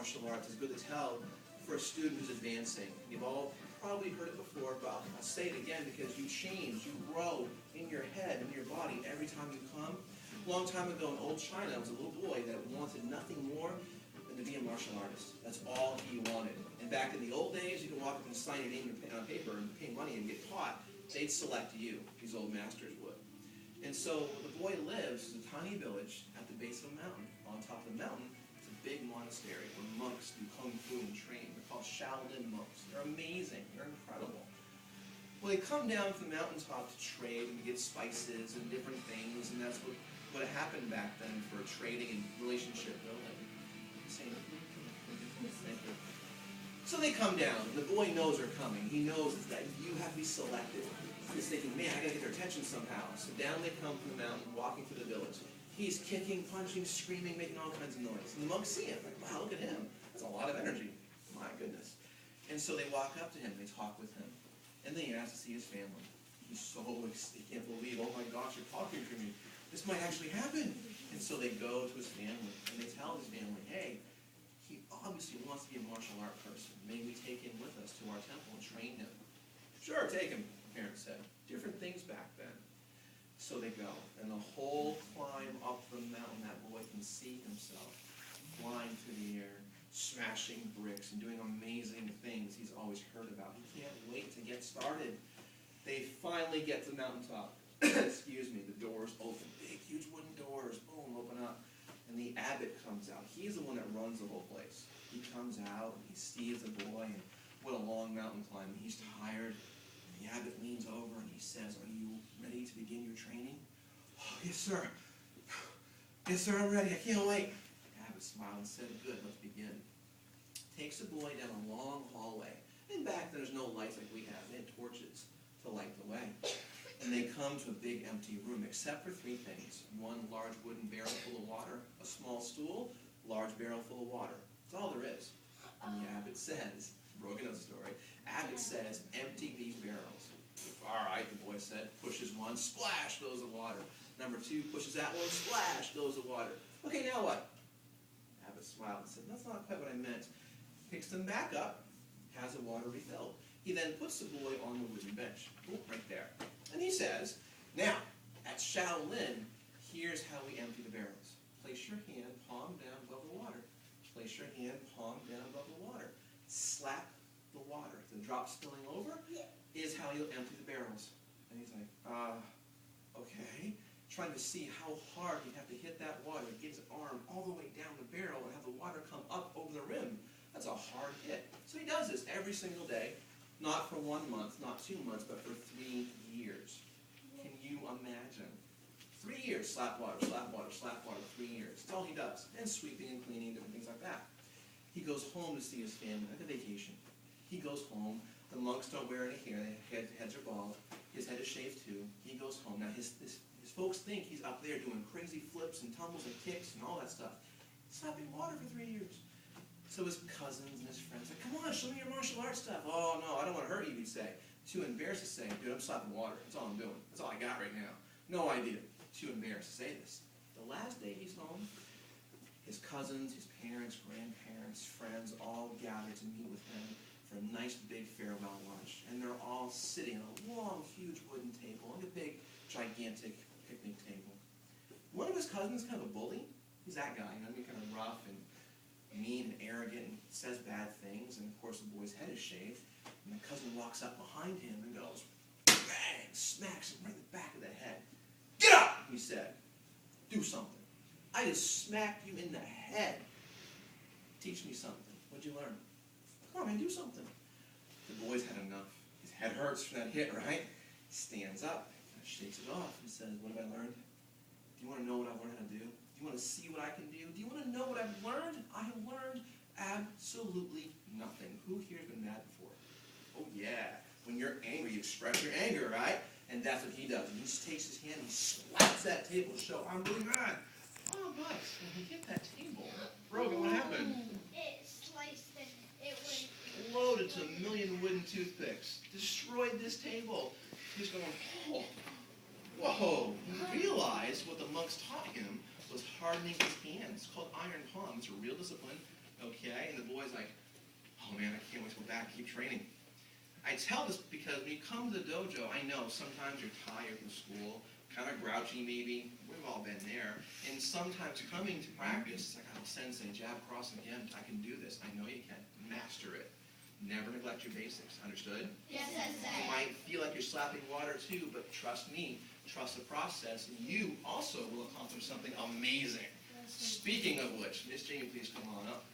martial arts is good to tell for a student who's advancing. You've all probably heard it before, but I'll say it again because you change, you grow in your head and your body every time you come. A long time ago in old China, there was a little boy that wanted nothing more than to be a martial artist. That's all he wanted. And back in the old days, you could walk up and sign your name on paper and pay money and get taught. They'd select you, these old masters would. And so the boy lives in a tiny village at the base of a mountain. On top of the mountain, it's a big monastery where monks do kung fu and train. They're called Shaolin monks. They're amazing. They're incredible. Well, they come down from the mountaintop to trade and get spices and different things, and that's what happened back then for trading and relationship building. Thank you. So they come down. The boy knows they're coming. He knows that you have to be selected. He's thinking, man, I gotta get their attention somehow. So down they come from the mountain, walking through the village. He's kicking, punching, screaming, making all kinds of noise. And the monks see him, like, wow, look at him. That's a lot of energy. My goodness. And so they walk up to him, they talk with him. And then he asks to see his family. He's so excited, he can't believe, oh my gosh, you're talking to me. This might actually happen. And so they go to his family, and they tell his family, hey, he obviously wants to be a martial art person. May we take him with us to our temple and train him? Sure, take him, the parents said. Different things back then. So they go, and the whole climb up the mountain, that boy can see himself flying through the air, smashing bricks, and doing amazing things he's always heard about. He can't wait to get started. They finally get to the mountaintop. Excuse me, the doors open. Big, huge wooden doors, boom, open up. And the abbot comes out. He's the one that runs the whole place. He comes out, and he sees the boy, and what a long mountain climb. He's tired. The abbot leans over and he says, are you ready to begin your training? Oh, yes, sir. Yes, sir, I'm ready. I can't wait. The abbot smiled and said, good, let's begin. Takes the boy down a long hallway. And back then there's no lights like we have. They had torches to light the way. And they come to a big empty room, except for three things. One large wooden barrel full of water, a small stool, large barrel full of water. That's all there is. And the abbot says, broken up story, abbot says, empty these barrels. All right, the boy said, pushes one, splash, goes the water. Number two, pushes that one, splash, goes the water. Okay, now what? Abbot smiled and said, that's not quite what I meant. Picks them back up, has the water refilled. He then puts the boy on the wooden bench, right there. And he says, now, at Shaolin, here's how we empty the barrels. Place your hand palm down above the water. Place your hand palm down above the water. Slap the water. The drop spilling over is how you'll empty the barrels. And he's like, okay. Trying to see how hard he'd have to hit that water, get his arm all the way down the barrel and have the water come up over the rim. That's a hard hit. So he does this every single day. Not for 1 month, not 2 months, but for 3 years. Can you imagine? 3 years, slap water, slap water, slap water, 3 years. That's all he does. And sweeping and cleaning, different things like that. He goes home to see his family, like a vacation. He goes home. The monks don't wear any hair. Their heads are bald. His head is shaved too. He goes home. Now his folks think he's up there doing crazy flips and tumbles and kicks and all that stuff. Slapping water for 3 years. So his cousins and his friends are like, come on, show me your martial arts stuff. Oh, no, I don't want to hurt you, he'd say. Too embarrassed to say, dude, I'm slapping water. That's all I'm doing. That's all I got right now. No idea. Too embarrassed to say this. The last day he's home, his cousins, his parents, grandparents, friends all gather to meet with him for a nice big farewell lunch. And they're all sitting at a long, huge wooden table, like a big, gigantic picnic table. One of his cousins is kind of a bully. He's that guy, you know, kind of rough and mean and arrogant and says bad things. And of course the boy's head is shaved. And the cousin walks up behind him and goes, bang, smacks him right in the back of the head. Get up, he said. Do something. I just smacked you in the head. Teach me something. What'd you learn? Come on, man, do something. The boy's had enough. His head hurts from that hit, right? He stands up, shakes it off, and says, what have I learned? Do you want to know what I've learned how to do? Do you want to see what I can do? Do you want to know what I've learned? I have learned absolutely nothing. Who here has been mad before? Oh, yeah. When you're angry, you express your anger, right? And that's what he does. He just takes his hand and he slaps that table to show, I'm really mad. Oh, nice. When he hit that table, Brogan, what happened? It sliced it. It went. Loaded to a million wooden toothpicks. Destroyed this table. He's going, oh, whoa. He realized what the monks taught him was hardening his hands. It's called iron palm. It's a real discipline, okay? And the back, keep training. I tell this because when you come to the dojo, I know sometimes you're tired from school, kind of grouchy maybe. We've all been there. And sometimes coming to practice, it's like, oh, sensei, jab, cross, again, I can do this. I know you can. Master it. Never neglect your basics. Understood? Yes, sensei. You might feel like you're slapping water too, but trust me, trust the process, and you also will accomplish something amazing. Speaking of which, Miss Jamie, please come on up.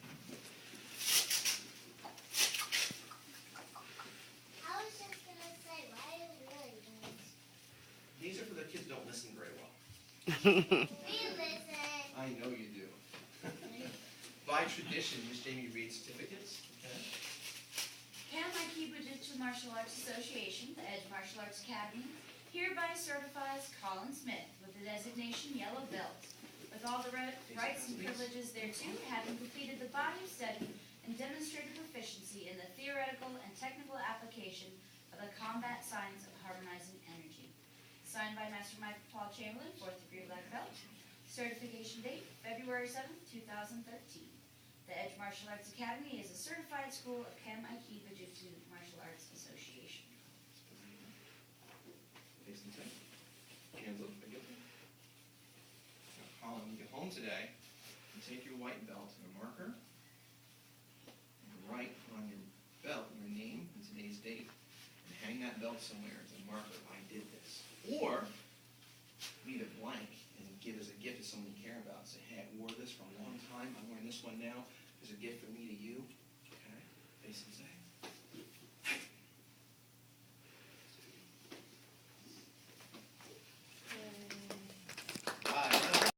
I was just going to say, why are you really doing this? These are for the kids who don't listen very well. We listen. I know you do. By tradition, Miss Jamie reads certificates. Okay. Kanmai Bujutsu Martial Arts Association, the Edge Martial Arts Academy, hereby certifies Kolin Smith with the designation Yellow Belt, with all the rights and privileges thereto, having completed the body of study and demonstrated proficiency in the theoretical and technical application of the combat science of harmonizing energy. Signed by Master Michael Paul Chamberlain, 4th degree black belt. Certification date, February 7th, 2013. The Edge Martial Arts Academy is a certified school of Kanmai Bujutsu Martial Arts Association. Face and say. Hands up. Again. Now, Colin, when you get home today, you take your white belt and a marker, and write on your belt your name and today's date, and hang that belt somewhere as a marker. I did this. Or leave it blank and give as a gift to someone you care about. Say, hey, I wore this for a long time. I'm wearing this one now. As a gift from me to you. Okay? Face and say.